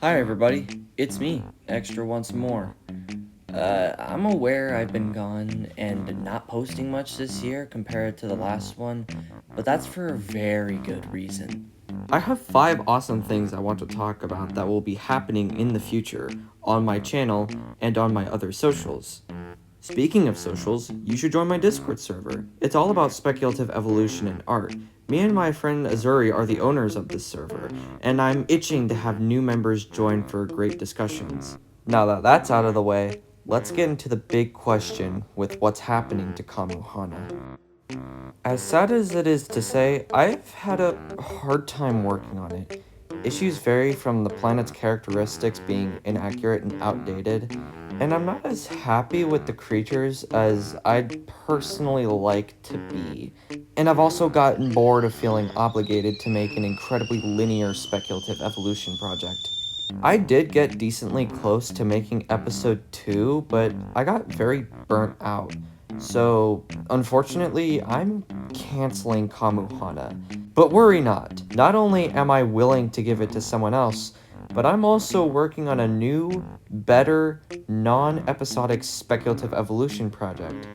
Hi everybody, it's me, Extra once more. I'm aware I've been gone and not posting much this year compared to the last one, but that's for a very good reason. I have 5 awesome things I want to talk about that will be happening in the future on my channel and on my other socials. Speaking of socials, you should join my Discord server. It's all about speculative evolution and art. Me and my friend Azuri are the owners of this server, and I'm itching to have new members join for great discussions. Now that that's out of the way, let's get into the big question with what's happening to KAMU HANA. As sad as it is to say, I've had a hard time working on it. Issues vary from the planet's characteristics being inaccurate and outdated, and I'm not as happy with the creatures as I'd personally like to be. And I've also gotten bored of feeling obligated to make an incredibly linear speculative evolution project. I did get decently close to making episode 2, but I got very burnt out. So, unfortunately, I'm canceling KAMU HANA. But worry not. Not only am I willing to give it to someone else, but I'm also working on a new, better, non-episodic speculative evolution project.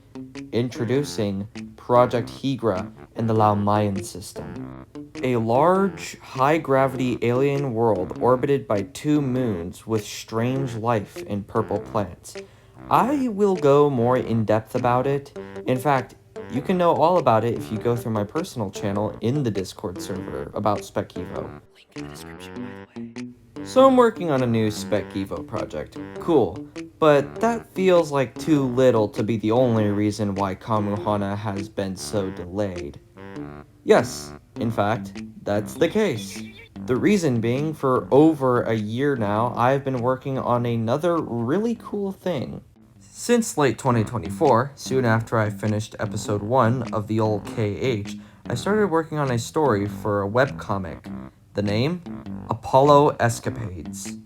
Introducing Project Higra in the Lao Mayan system. A large, high-gravity alien world orbited by 2 moons with strange life in purple planets. I will go more in-depth about it. In fact, you can know all about it if you go through my personal channel in the Discord server about Spec Evo. Link in the description, by the way. So I'm working on a new Spec Evo project. Cool. But that feels like too little to be the only reason why KAMU HANA has been so delayed. Yes, in fact, that's the case. The reason being, for over a year now, I've been working on another really cool thing. Since late 2024, soon after I finished episode 1 of the old KH, I started working on a story for a webcomic. The name? Apollo Escapades.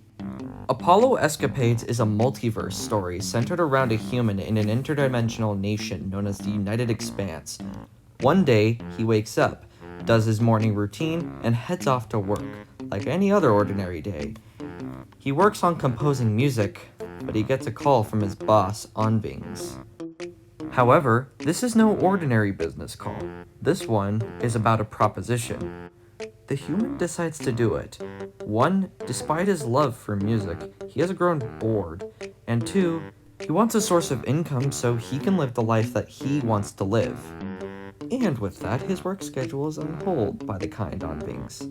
Apollo Escapades is a multiverse story centered around a human in an interdimensional nation known as the United Expanse. One day, he wakes up, does his morning routine, and heads off to work, like any other ordinary day. He works on composing music, but he gets a call from his boss, Onvings. However, this is no ordinary business call. This one is about a proposition. The human decides to do it. 1, despite his love for music, he has grown bored. And 2, he wants a source of income so he can live the life that he wants to live. And with that, his work schedule is on hold by the kind Onvings.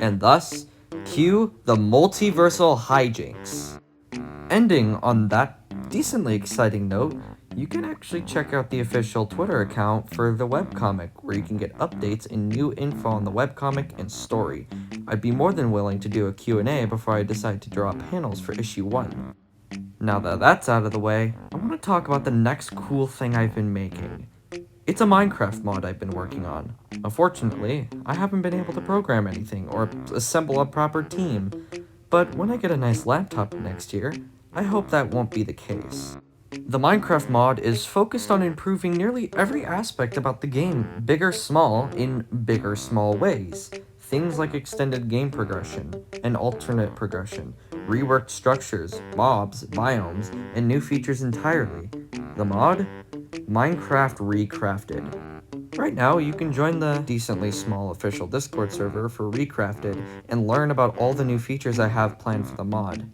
And thus, cue the multiversal hijinks. Ending on that decently exciting note, you can actually check out the official Twitter account for the webcomic, where you can get updates and new info on the webcomic and story. I'd be more than willing to do a Q&A before I decide to draw panels for issue 1. Now that that's out of the way, I want to talk about the next cool thing I've been making. It's a Minecraft mod I've been working on. Unfortunately, I haven't been able to program anything or assemble a proper team, but when I get a nice laptop next year, I hope that won't be the case. The Minecraft mod is focused on improving nearly every aspect about the game, big or small, in big or small ways. Things like extended game progression, and alternate progression, reworked structures, mobs, biomes, and new features entirely. The mod? Minecraft Recrafted. Right now, you can join the decently small official Discord server for Recrafted and learn about all the new features I have planned for the mod.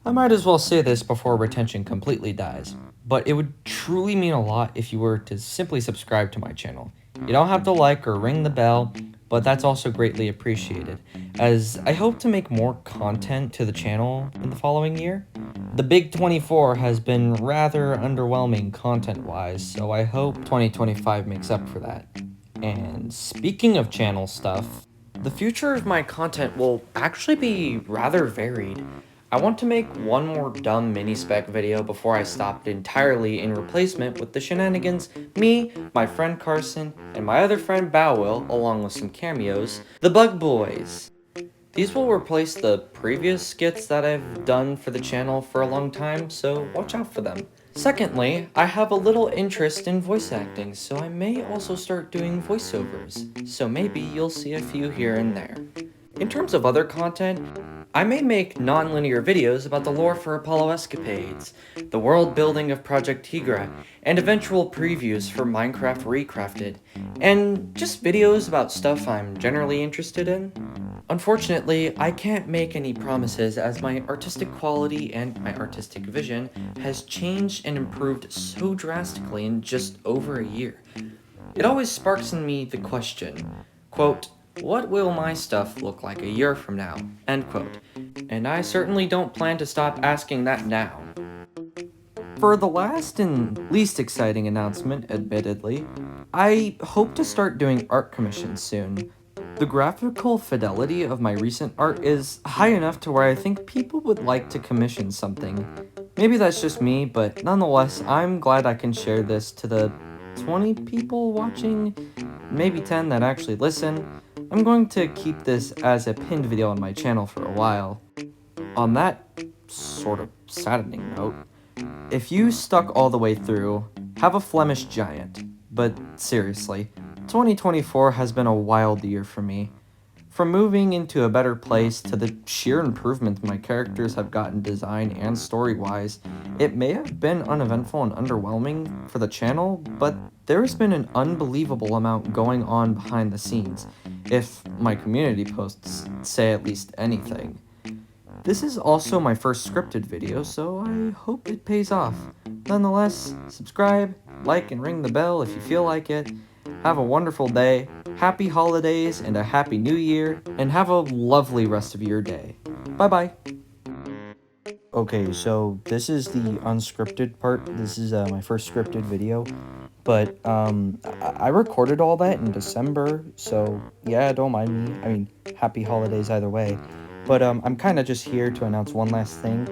I might as well say this before retention completely dies, but it would truly mean a lot if you were to simply subscribe to my channel. You don't have to like or ring the bell, but that's also greatly appreciated, as I hope to make more content to the channel in the following year. The Big 24 has been rather underwhelming content-wise, so I hope 2025 makes up for that. And speaking of channel stuff, the future of my content will actually be rather varied. I want to make one more dumb mini-spec video before I stop it entirely in replacement with the shenanigans me, my friend Carson, and my other friend Bowwill, along with some cameos, the Bug Boys. These will replace the previous skits that I've done for the channel for a long time, so watch out for them. Secondly, I have a little interest in voice acting, so I may also start doing voiceovers, so maybe you'll see a few here and there. In terms of other content, I may make non-linear videos about the lore for Apollo Escapades, the world building of Project Tigra, and eventual previews for Minecraft Recrafted, and just videos about stuff I'm generally interested in. Unfortunately, I can't make any promises as my artistic quality and my artistic vision has changed and improved so drastically in just over a year. It always sparks in me the question, quote, what will my stuff look like a year from now, end quote, and I certainly don't plan to stop asking that now. For the last and least exciting announcement, admittedly, I hope to start doing art commissions soon. The graphical fidelity of my recent art is high enough to where I think people would like to commission something. Maybe that's just me, but nonetheless, I'm glad I can share this to the 20 people watching, maybe 10 that actually listen. I'm going to keep this as a pinned video on my channel for a while. On that sort of saddening note, if you stuck all the way through, have a Flemish giant. But seriously, 2024 has been a wild year for me. From moving into a better place to the sheer improvement my characters have gotten design and story-wise, it may have been uneventful and underwhelming for the channel, but there's been an unbelievable amount going on behind the scenes, if my community posts say at least anything. This is also my first scripted video, so I hope it pays off. Nonetheless, subscribe, like, and ring the bell if you feel like it. Have a wonderful day, happy holidays, and a happy new year, and have a lovely rest of your day. Bye-bye. Okay, so this is the unscripted part. This is my first scripted video, but I recorded all that in December, so yeah, don't mind me. I mean, happy holidays either way. But I'm kind of just here to announce one last thing.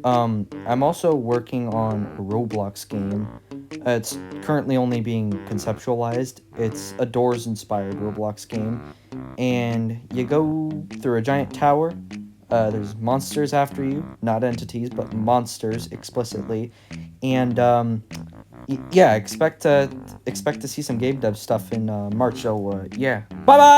I'm also working on a Roblox game. It's currently only being conceptualized. It's a Doors-inspired Roblox game, and you go through a giant tower. There's monsters after you, not entities, but monsters explicitly, and yeah, expect to see some game dev stuff in March. So yeah, bye bye.